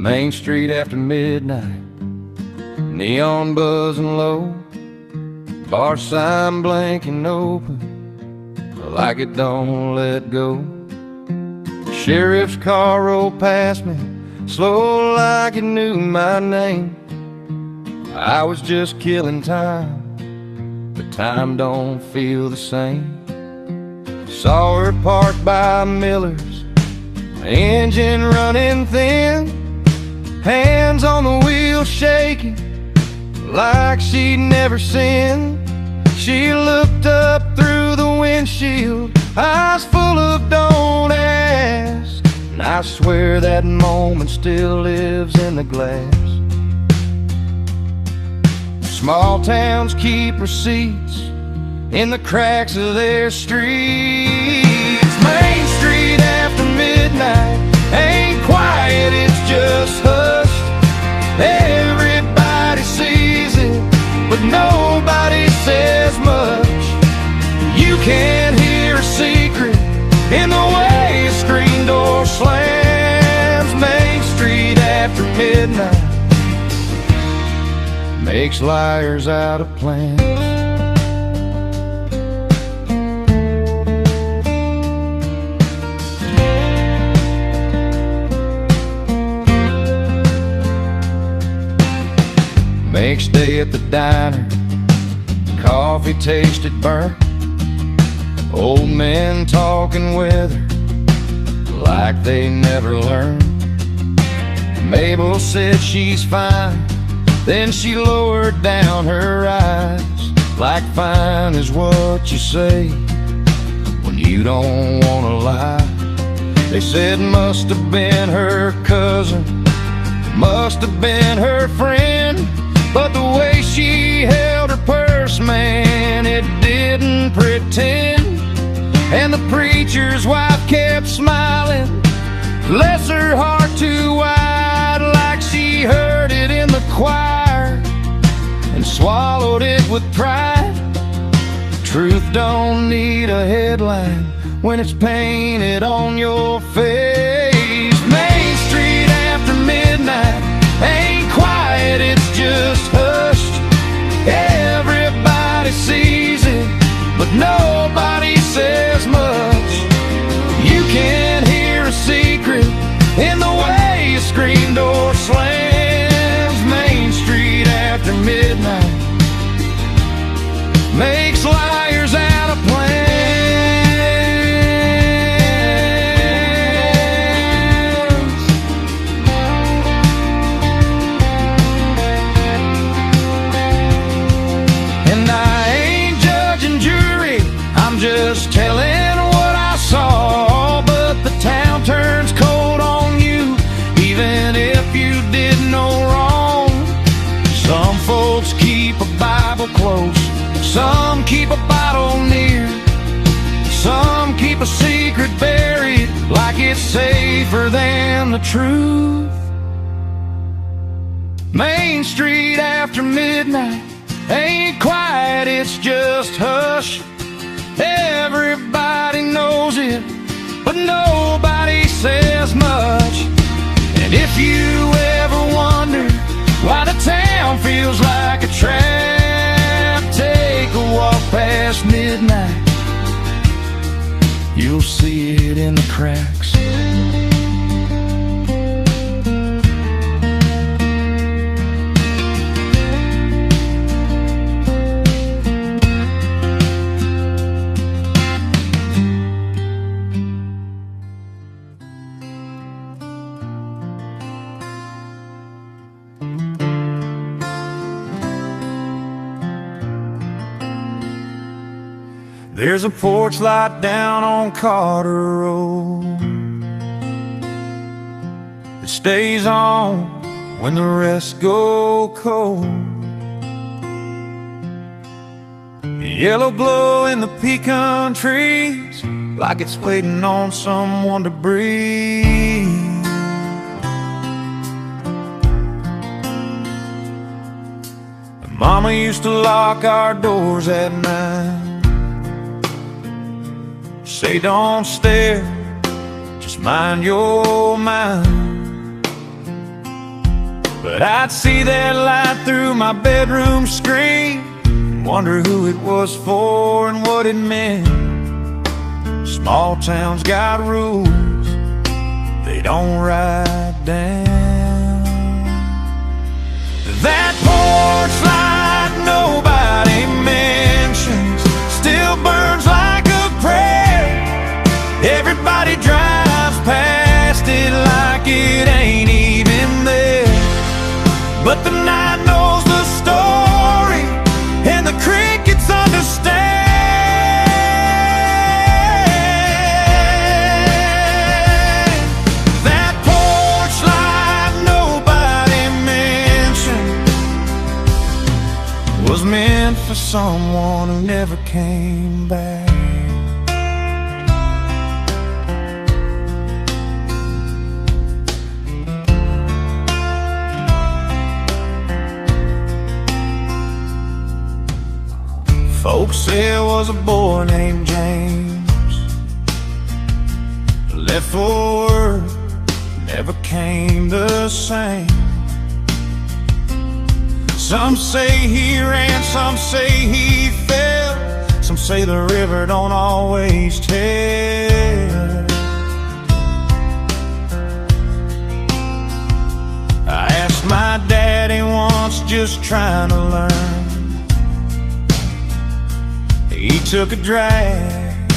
Main Street after midnight, neon buzzing low, bar sign blinking open like it don't let go. Sheriff's car rolled past me, slow like it knew my name. I was just killing time, but time don't feel the same. Saw her parked by Miller's, engine running thin, hands on the wheel shaking like she'd never sinned. She looked up through the windshield, eyes full of don't ask, and I swear that moment still lives in the glass. Small towns keep receipts in the cracks of their streets. Main Street after midnight ain't quiet, it's just hushed. Everybody sees it, but nobody says much. You can't hear a secret in the way a screen door slams. Main Street after midnight makes liars out of plans. Next day at the diner, coffee tasted burnt. Old men talking with her like they never learned. Mabel said she's fine, then she lowered down her eyes, like fine is what you say when you don't wanna lie. They said must have been her cousin, must have been her friend, but the way she held her purse, man, it didn't pretend. And the preacher's wife kept smiling, bless her heart too wide, like she heard it in the choir and swallowed it with pride. Truth don't need a headline when it's painted on your face. Main Street after midnight ain't quiet, it's just hushed. Everybody sees it, but nobody says much. You can't hear a secret in the way a screen door slams. Main Street after midnight makes liars out of plans. And I ain't judging jury, I'm just telling what I saw. But the town turns cold on you, even if you did no wrong. Some folks keep a Bible close, some keep a bottle near, some keep a secret buried like it's safer than the truth. Main Street after midnight ain't quiet, it's just hush. Everybody knows it, but nobody says much. And if you ever wonder why the town feels like a trap, take a walk past midnight, you'll see it in the cracks. There's a porch light down on Carter Road that stays on when the rest go cold. Yellow glow in the pecan trees, like it's waiting on someone to breathe. Mama used to lock our doors at night, say don't stare, just mind your mind. But I'd see that light through my bedroom screen, wonder who it was for and what it meant. Small towns got rules they don't write down. That porch light nobody mentions still burns like a prayer. Everybody drives past it like it ain't even there. But the night knows the story and the crickets understand. That porch light nobody mentioned was meant for someone who never came back. Folks say it was a boy named James, left for work, never came the same. Some say he ran, some say he fell, some say the river don't always tell. I asked my daddy once, just trying to learn. He took a drag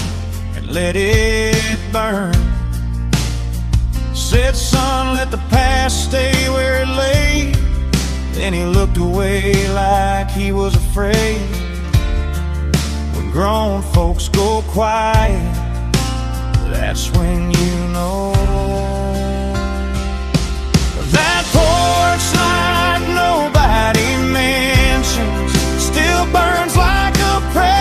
and let it burn. Said, son, let the past stay where it lay. Then he looked away like he was afraid. When grown folks go quiet, that's when you know. That porch light nobody mentions still burns like a prayer.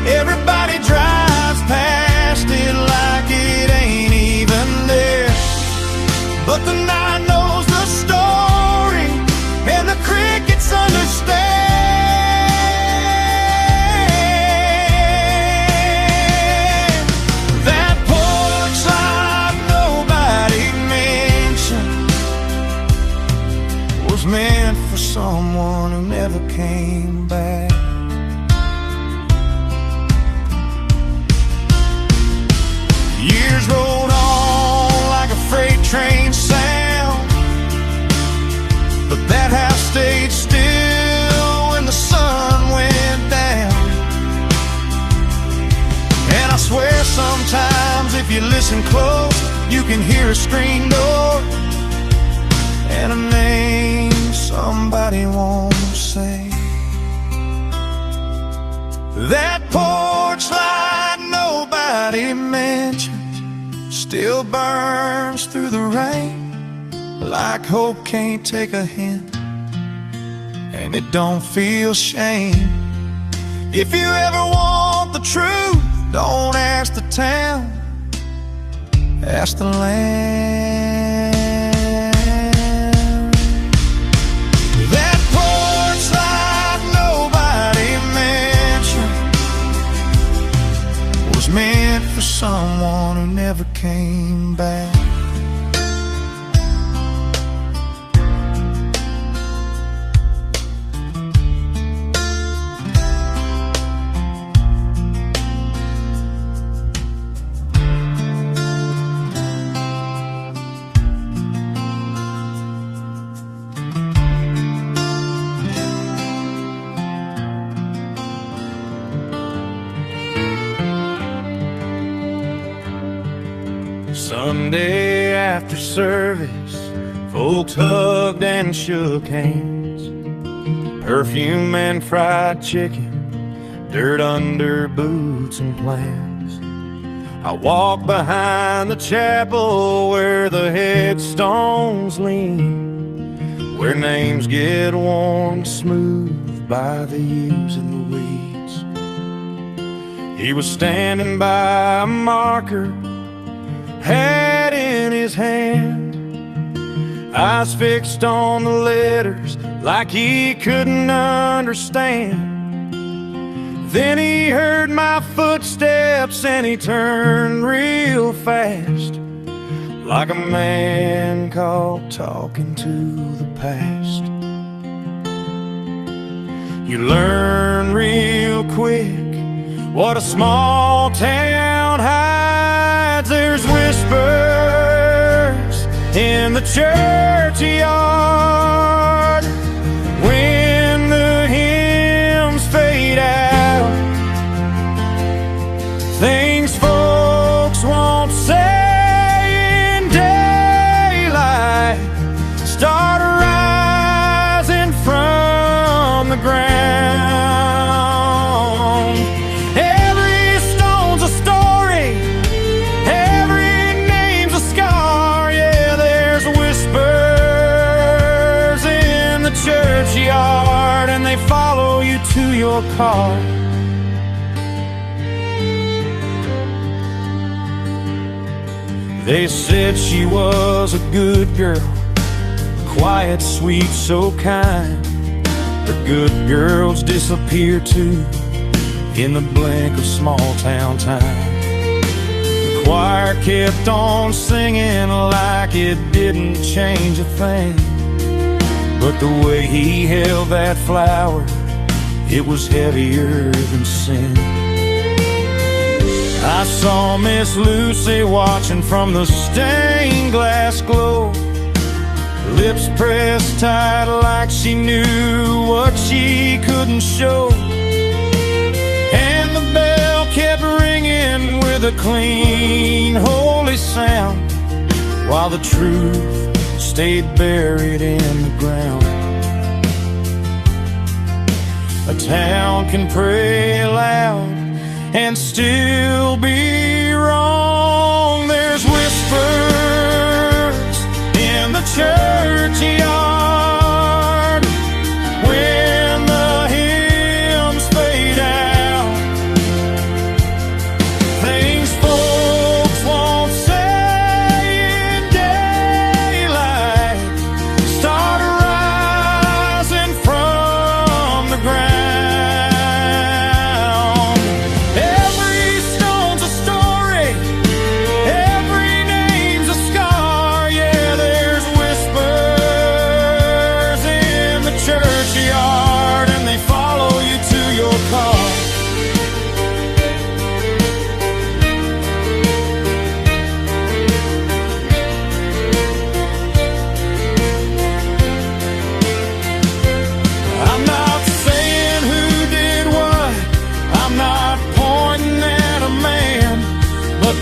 Everybody drives past it like it ain't even there. But the night knows the story and the crickets understand. That porch light nobody mentioned was meant for someone who never came back. Years rolled on like a freight train sound, but that house stayed still when the sun went down. And I swear sometimes if you listen close, you can hear a screen door and a name somebody won't say. That porch light nobody mentioned still burns through the rain, like hope can't take a hint, and it don't feel shame. If you ever want the truth, don't ask the town, ask the land. That porch light nobody mentioned was meant for someone who never came back. Sunday after service, folks hugged and shook hands. Perfume and fried chicken, dirt under boots and plans. I walked behind the chapel where the headstones lean, where names get worn smooth by the yews and the weeds. He was standing by a marker, hat in his hand, eyes fixed on the letters like he couldn't understand. Then he heard my footsteps and he turned real fast. like a man caught talking to the past. You learn real quick what a small town hides. There's whispers in the churchyard when the hymns fade out. Things folks won't say in daylight start rising from the ground. Every stone's a story, every name's a scar. Yeah, there's whispers in the churchyard, and they follow you to your car. They said she was a good girl, quiet, sweet, so kind. But good girls disappear too in the blink of small town time. The choir kept on singing like it didn't change a thing, but the way he held that flower, it was heavier than sin. I saw Miss Lucy watching from the stained glass glow, lips pressed tight like she knew what she couldn't show. And the bell kept ringing with a clean, holy sound, while the truth stayed buried in the ground. A town can pray loud and still be wrong. There's whispers in the churchyard when the hymns fade out. Things folks won't say in daylight start rising from the ground.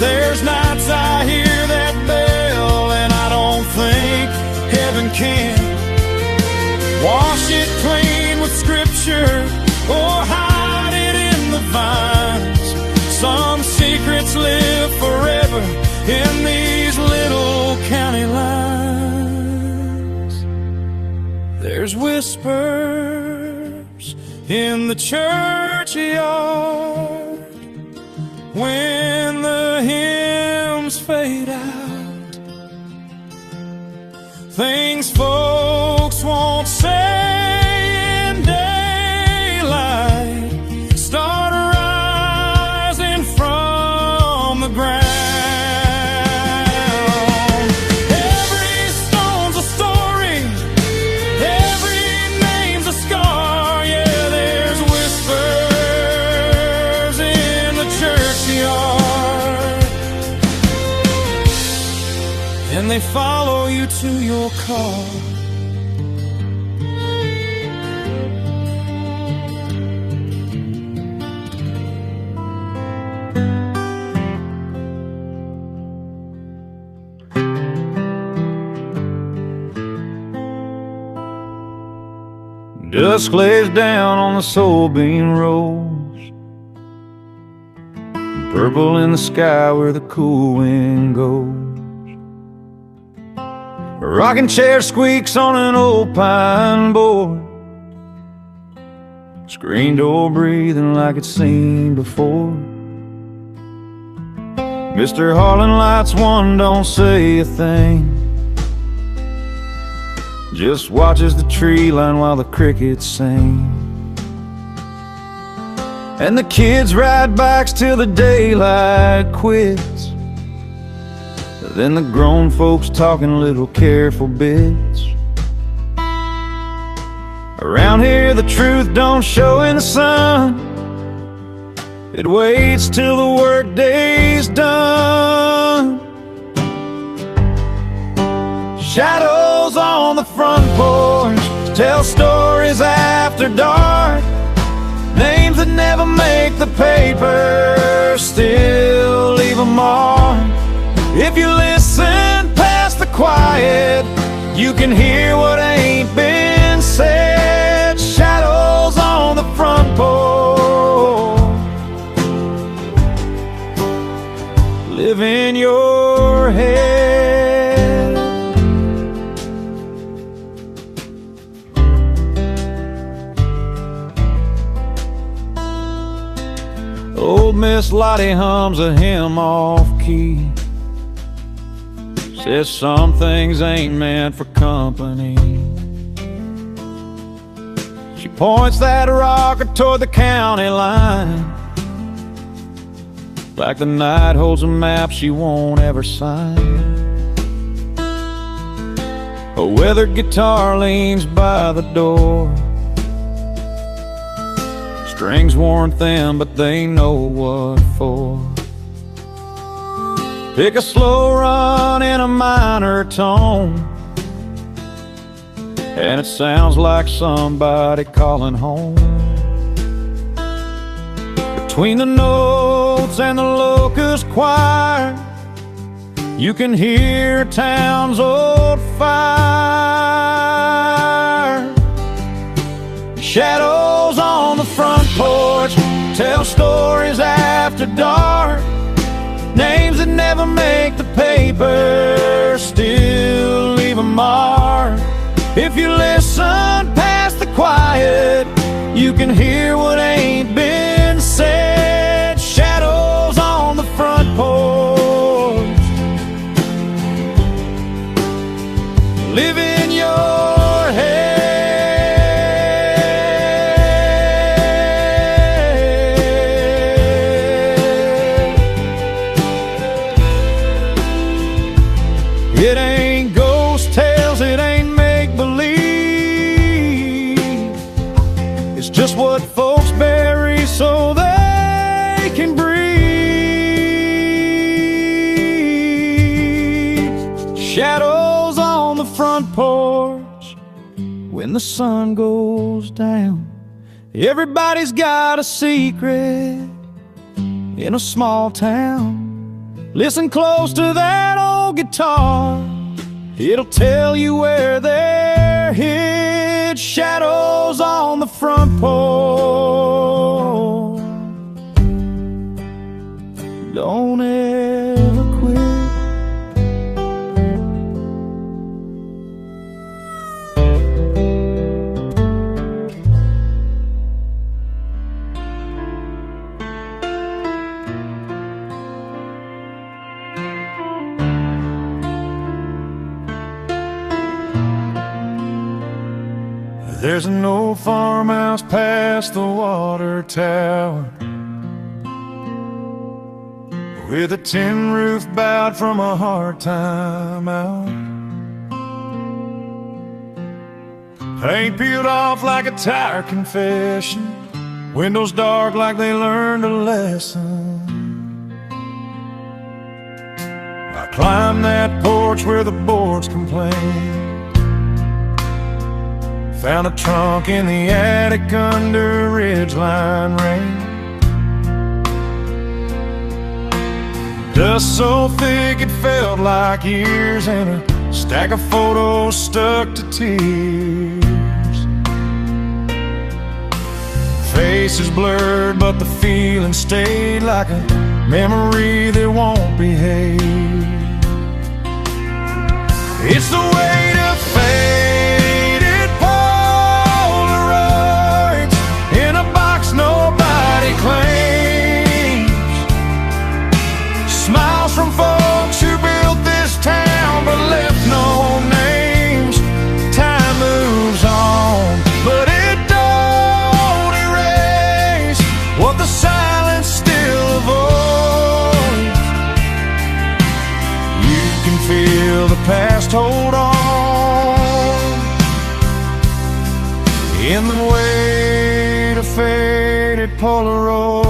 There's nights I hear that bell and I don't think heaven can wash it clean with scripture or hide it in the vines. Some secrets live forever in these little county lines. There's whispers in the churchyard when the hymns fade out. Things folks won't say in daylight start rising from the ground. Every stone's a story, every name's a scar. Yeah, there's whispers in the churchyard, and they follow you to your car. Dusk lays down on the soybean rows, purple in the sky where the cool wind goes. A rocking chair squeaks on an old pine board, screen door breathing like it's seen before. Mr. Harlan lights one, don't say a thing, just watches the tree line while the crickets sing. And the kids ride bikes till the daylight quits. Then the grown folks talking little careful bits. Around here the truth don't show in the sun. It waits till the work day's done. Shadows on the front porch tell stories after dark. Names that never make the paper still leave a mark. If you listen past the quiet, you can hear what ain't been said. Shadows on the front porch live in your head. Old Miss Lottie hums a hymn off key. Says some things ain't meant for company. She points that rocker toward the county line, like the night holds a map she won't ever sign. A weathered guitar leans by the door. Strings worn thin, but they know what for. Pick a slow run in a minor tone, and it sounds like somebody calling home. Between the notes and the locust choir, you can hear town's old fire. Shadows on the front porch tell stories after dark. Names that never make the paper still leave a mark. If you listen past the quiet, you can hear what ain't been said. Shadows on the front porch live in your head. It ain't ghost tales, it ain't make-believe. It's just what folks bury so they can breathe. Shadows on the front porch when the sun goes down. Everybody's got a secret in a small town. Listen close to that old guitar, it'll tell you where they're hid. Shadows on the front porch don't ever quit. There's an old farmhouse past the water tower, with a tin roof bowed from a hard time out. Paint peeled off like a tire confession, windows dark like they learned a lesson. I climbed that porch where the boards complain, found a trunk in the attic under ridgeline rain. Dust so thick it felt like years, and a stack of photos stuck to tears. Faces blurred, but the feeling stayed, like a memory that won't behave. It's the weight of faded Polaroids in a box nobody claims. Smiles from folks who built this town but left no names. Time moves on, but it don't erase what the silence still avoids. You can in the weight of faded Polaroids.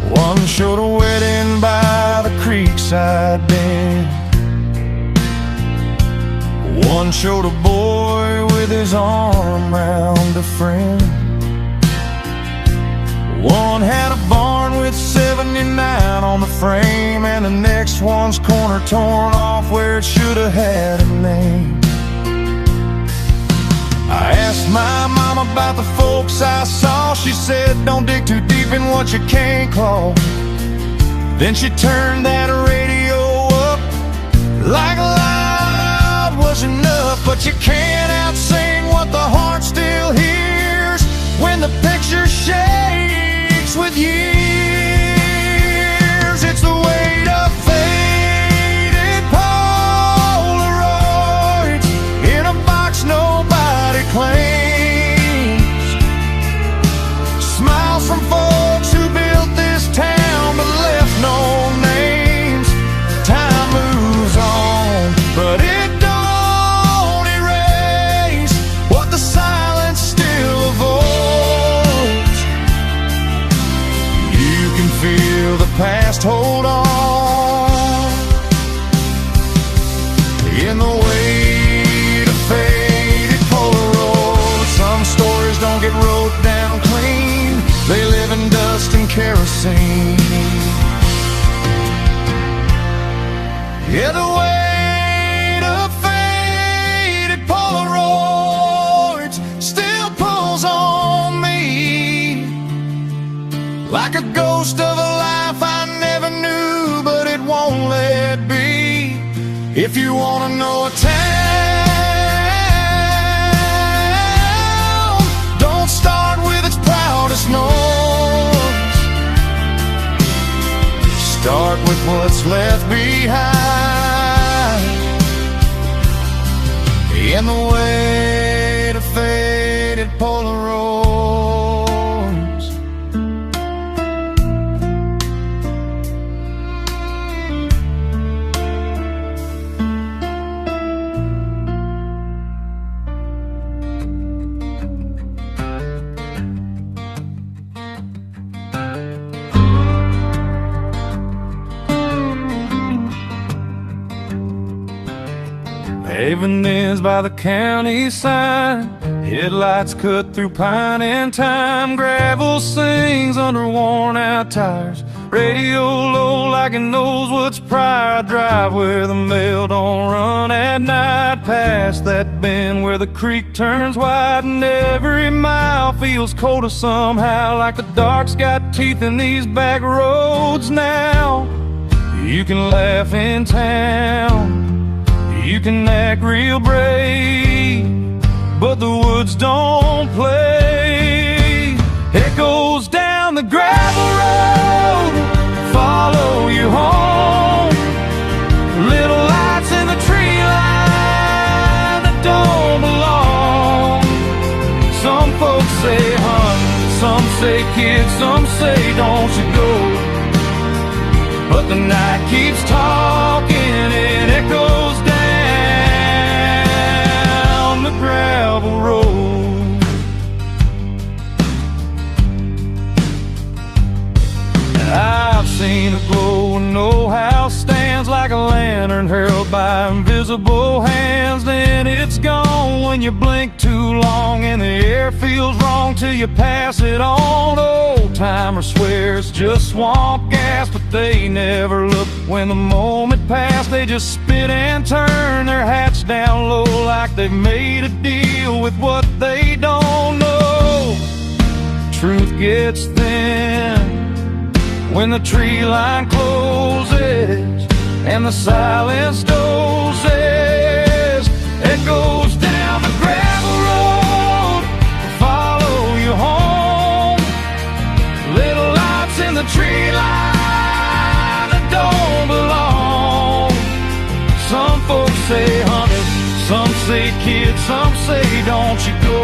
One showed a wedding by the creekside bend. One showed a boy with his arm round a friend. One had a barn with 79 on the frame, and the next one's corner torn off where it should have had a name. I asked my mom about the folks I saw. She said, don't dig too deep in what you can't claw. Then she turned that radio up like loud was enough. But you can't outsing what the heart still hears when the picture shakes with years. It's the weight of faded Polaroids in a box nobody claims. Smiles from folks who built this town but left no names. Time moves on, but it don't erase what the silence still avoids. You can feel the past hold on in the weight of faded Polaroids. Some stories don't get wrote down clean. They live in dust and kerosene. Yeah, the weight of faded Polaroids still pulls on me like a ghost of a life I never knew, but it won't let be. If you wanna know a town, don't start with its proudest noise. Start with what's left behind in the weight of faded Polaroids. Paving ends by the county sign, headlights cut through pine and time. Gravel sings under worn out tires, radio low like it knows what's prior. I drive where the mail don't run at night, past that bend where the creek turns wide. And every mile feels colder somehow, like the dark's got teeth in these back roads now. You can laugh in town, you can act real brave, but the woods don't play. Echoes down the gravel road follow you home. Little lights in the tree line that don't belong. Some folks say hunt, some say kid, some say don't you go. But the night keeps talking, it echoes down the gravel road. I've seen a glow and no house stands like a lantern hurled by invisible hands. Then it's gone when you blink too long, and the air feels wrong till you pass it on. Old timer swears it's just swamp gas, but they never look when the moment passed. They just spit and turn their hats down low like they've made a deal with what they don't know. Truth gets thin when the tree line closes and the silence dozes. Echoes down the gravel road follow you home. Little lights in the tree line that don't belong. Some folks say hunted, some say kid, some say don't you go.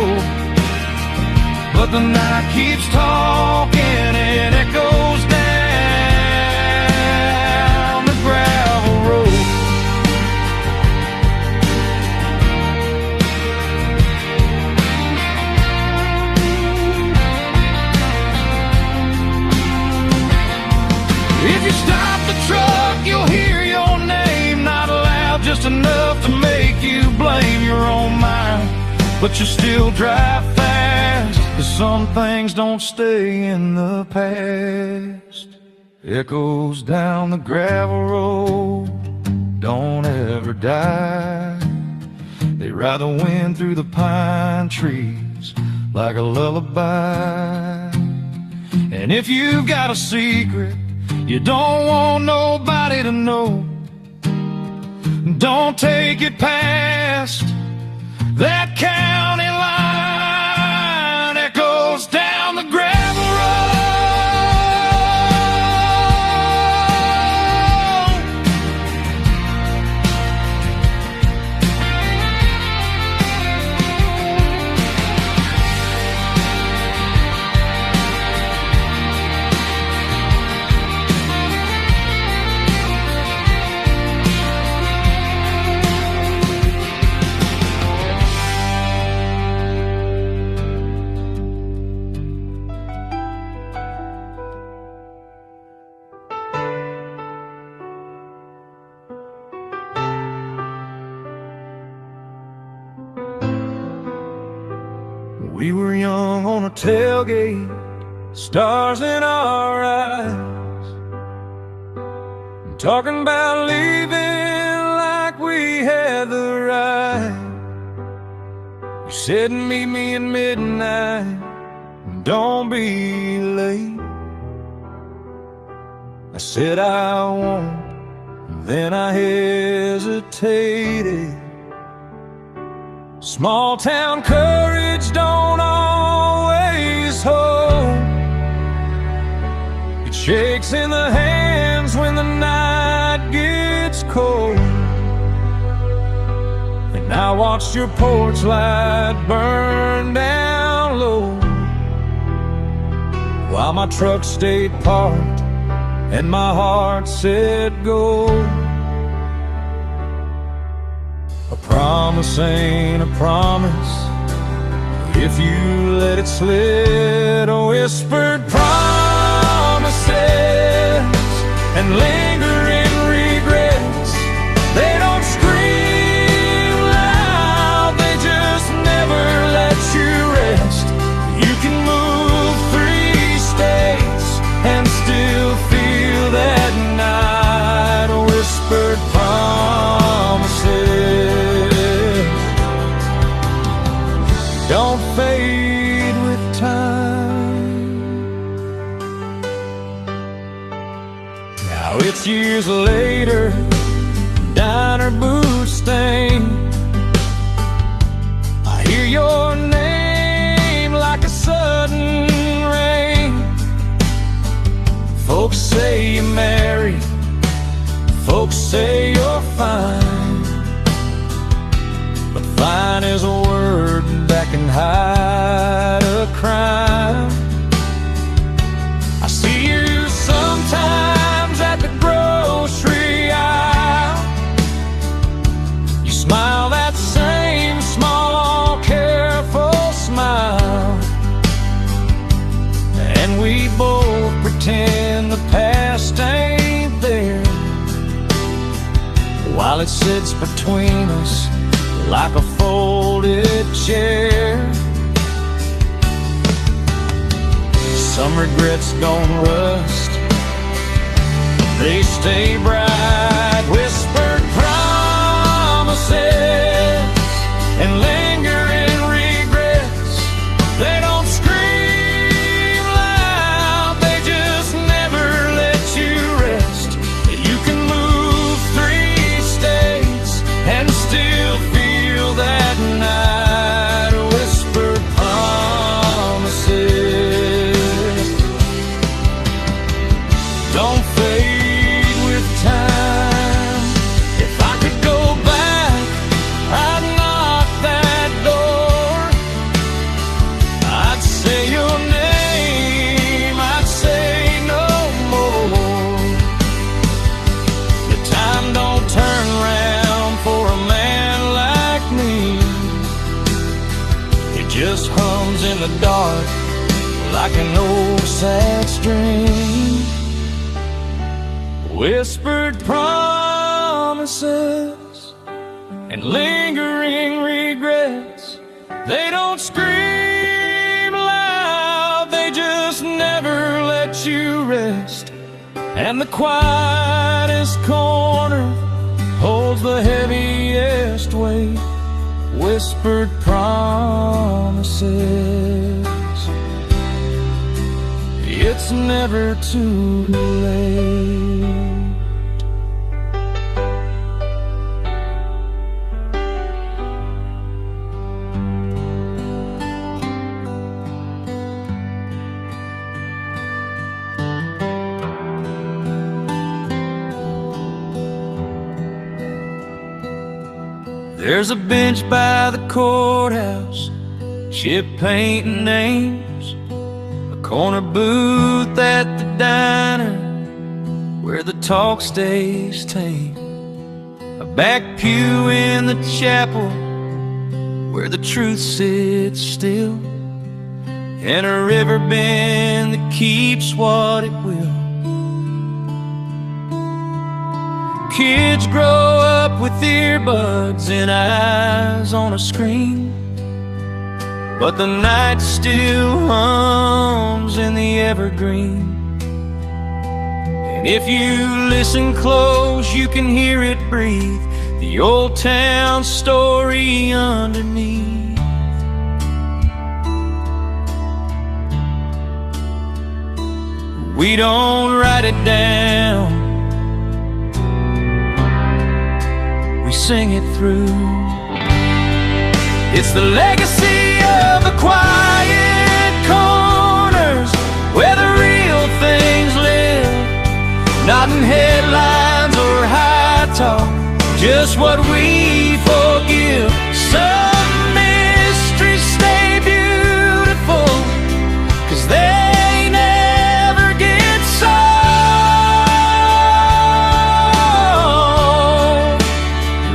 But the night keeps talking and echoes down the gravel road. enough to make you blame your own mind, but you still drive fast, 'cause some things don't stay in the past. Echoes down the gravel road don't ever die. They ride the wind through the pine trees like a lullaby. And if you've got a secret you don't want nobody to know, don't take it past that county line. Echoes down the gravel road. We were young on a tailgate, stars in our eyes, talking about leaving like we had the right. You said meet me at midnight, don't be late. I said I won't, then I hesitated. Small town courage don't always hold. It shakes in the hands when the night gets cold. And I watched your porch light burn down low, while my truck stayed parked and my heart said go. A promise ain't a promise if you let it slip. Whispered promises and lingering regrets, they don't scream loud, they just never let you rest. You can move 3 states and still feel that night. Whispered promises don't fade with time. Now it's years later, diner boots stained. I hear your name like a sudden rain. Folks say you're married, folks say you're fine, but fine is a word that can hide a crime. I see you sometimes at the grocery aisle. You smile that same small, careful smile, and we both pretend the past ain't there, while it sits between us like a folded chair. Some regrets don't rust, they stay bright. Whispered promises and lingering regrets, they don't scream loud, they just never let you rest. You can move 3 states and still feel that night. Whispered promises don't fade with time. If I could go back, I'd knock that door. I'd say your name, I'd say no more. The time don't turn round for a man like me. It just hums in the dark like an old sad string. Whispered promises and lingering regrets. They don't scream loud, they just never let you rest. And the quietest corner holds the heaviest weight, whispered promises. It's never too late. There's a bench by the courthouse, chip painting names, a corner booth at the diner where the talk stays tame, a back pew in the chapel where the truth sits still, and a river bend that keeps what it will. Kids grow up with earbuds and eyes on a screen, but the night still hums in the evergreen. And if you listen close, you can hear it breathe, the old town story underneath. We don't write it down, we sing it through. It's the legacy of the quiet corners where the real things live, not in headlines or high talk, just what we forgive. Some mysteries stay beautiful, 'cause they never get solved.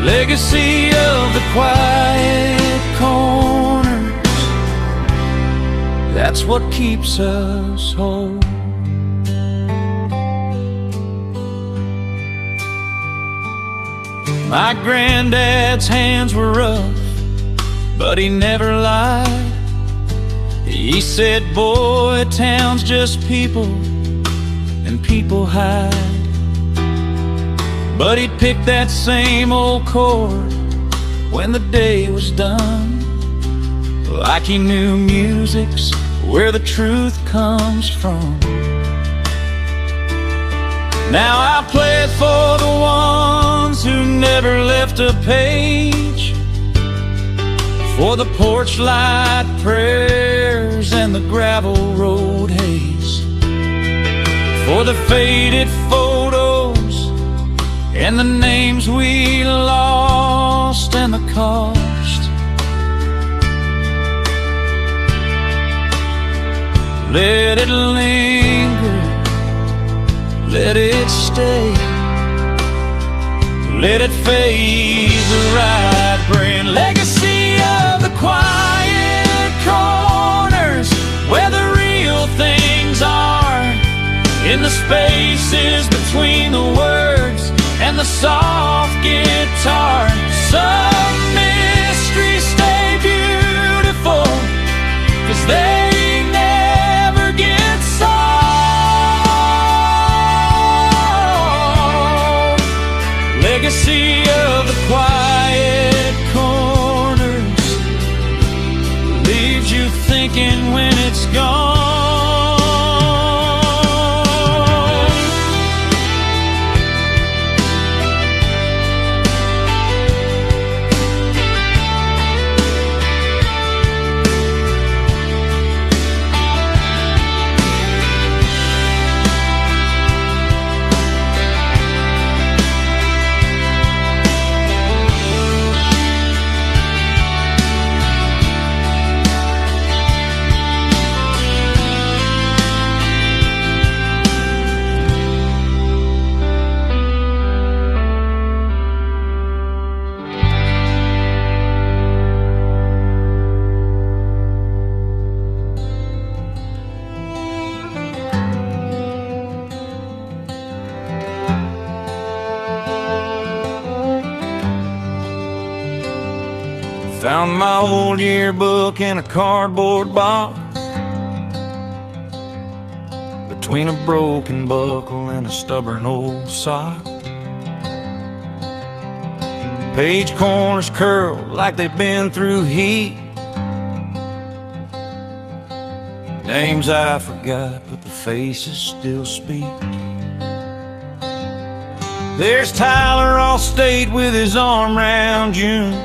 Legacy of the quiet corners, that's what keeps us whole. My granddad's hands were rough, but he never lied. He said, boy, town's just people, and people hide. But he'd pick that same old chord when the day was done, like he knew music's where the truth comes from. Now I play it for the ones who never left a page, for the porch light prayers and the gravel road haze, for the faded photos and the names we lost and the cost. Let it linger, let it stay, let it fade the right brand. Legacy of the quiet corners where the real things are, in the spaces between the words and the soft guitar. Some mysteries stay beautiful, 'cause they never get solved. Legacy of the quiet corners leaves you thinking when it's gone. Found my old yearbook in a cardboard box, between a broken buckle and a stubborn old sock. Page corners curled like they've been through heat. Names I forgot, but the faces still speak. There's Tyler Allstate with his arm round June.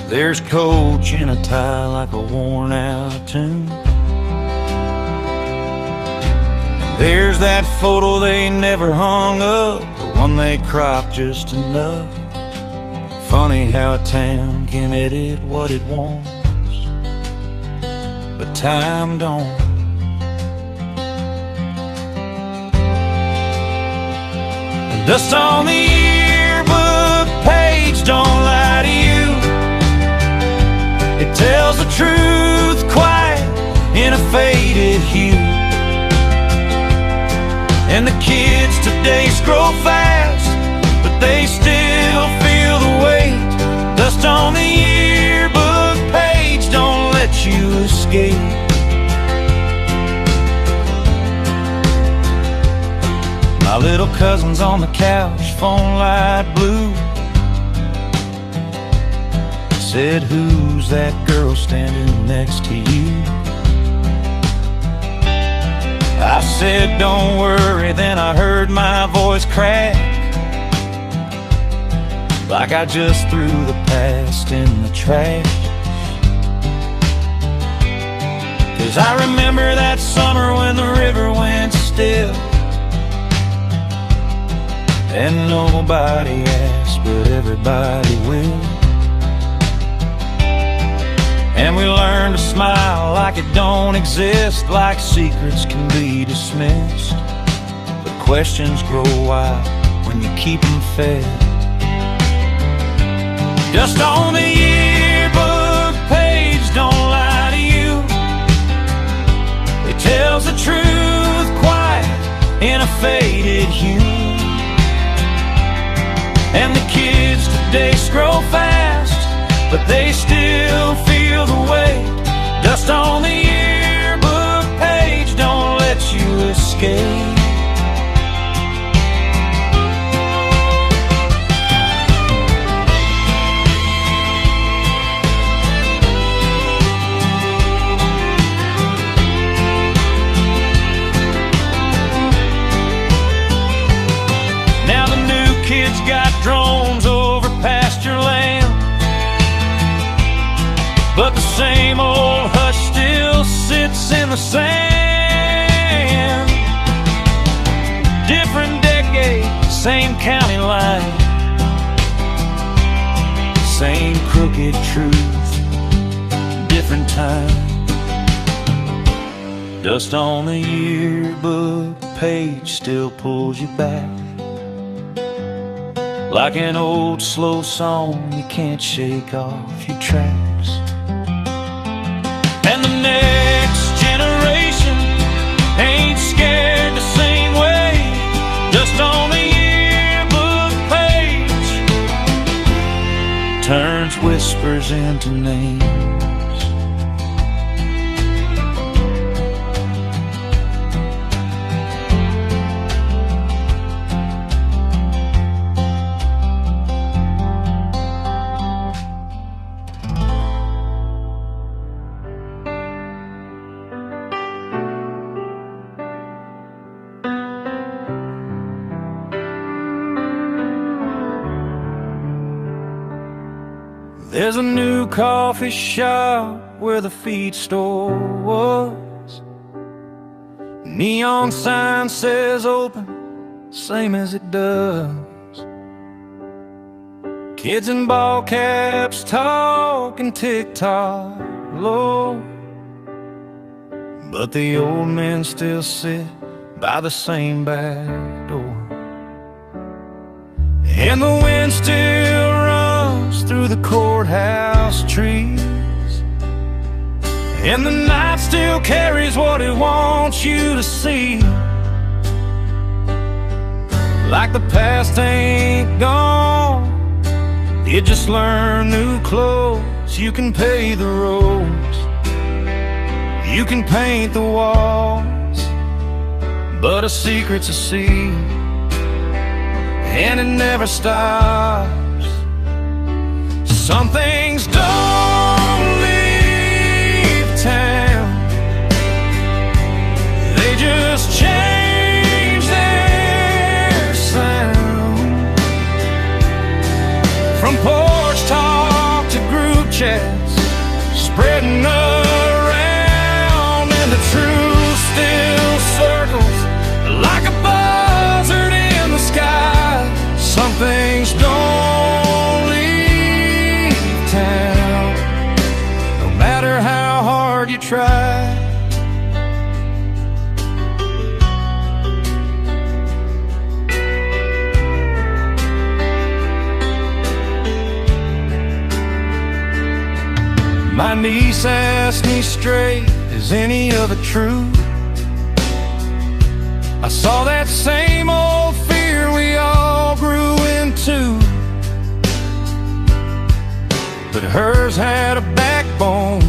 There's Coach in a tie like a worn out tune. There's that photo they never hung up, the one they cropped just enough. Funny how a town can edit what it wants, but time don't. Dust on the yearbook page don't lie to you. It tells the truth quiet in a faded hue. And the kids today scroll fast, but they still feel the weight. Dust on the yearbook page don't let you escape. My little cousin's on the couch, phone light blue. Said, who's that girl standing next to you? I said, don't worry, then I heard my voice crack, like I just threw the past in the trash. 'Cause I remember that summer when the river went still, and nobody asked, but everybody will. And we learn to smile like it don't exist, like secrets can be dismissed. But questions grow wild when you keep them fed. Dust on the yearbook page don't lie to you. It tells the truth quiet in a faded hue. And the kids today scroll fast, but they still feel the weight. Dust on the yearbook page don't let you escape. Now the new kids got drones over pasture land, but the same old hush still sits in the sand. Different decade, same county line, same crooked truth, different time. Dust on the yearbook page still pulls you back, like an old slow song you can't shake off your tracks. And the next generation ain't scared the same way. Dust on the yearbook page turns whispers into names. There's a new coffee shop where the feed store was. Neon sign says open, same as it does. Kids in ball caps talking TikTok low, but the old men still sit by the same back door. And the wind still runs through the courthouse trees, and the night still carries what it wants you to see. Like the past ain't gone, You just learn new clothes, you can pay the roads, you can paint the walls, but a secret's a secret, and it never stops. Some things don't leave town, they just change their sound. From porch talk to group chats, spreading around, and the truth still circles like a buzzard in the sky. Some things don't leave town, no matter how hard you try. My niece asked me straight, is any of it true? I saw that same old fear we all grew into, but hers had a backbone,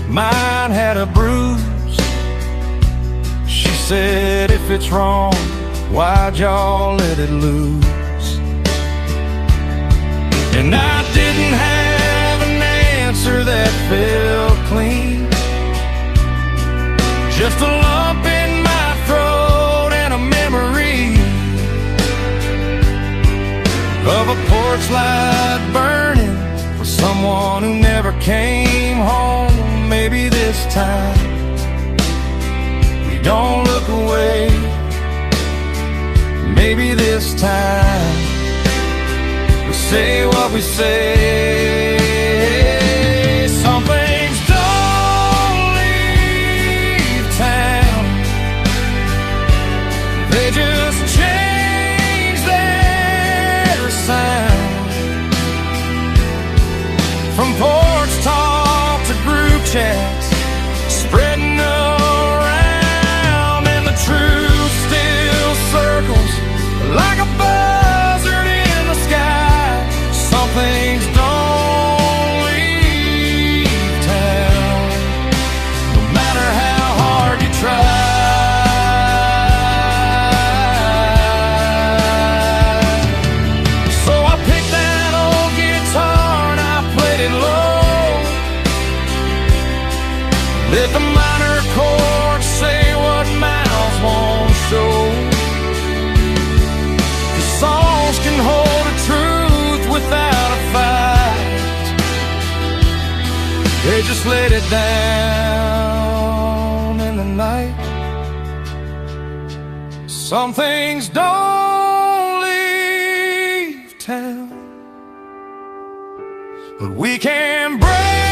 mine had a bruise. She said, if it's wrong, why'd y'all let it loose? And I didn't have an answer that felt clean, just a lump in my throat and a memory of a porch light burning for someone who never came home. Maybe this time we don't look away, maybe this time we say what we say. Some things don't leave town, they just change their sound. From porch talk to group chats, spreading around, and the truth still circles like a buzzard in the sky. Some things don't leave town, no matter how hard you try. So I picked that old guitar and I played it low, let the minor chords say what mouths won't show. The songs can hold a truth without a fight, they just laid it down in the night. Some things don't leave town, but we can break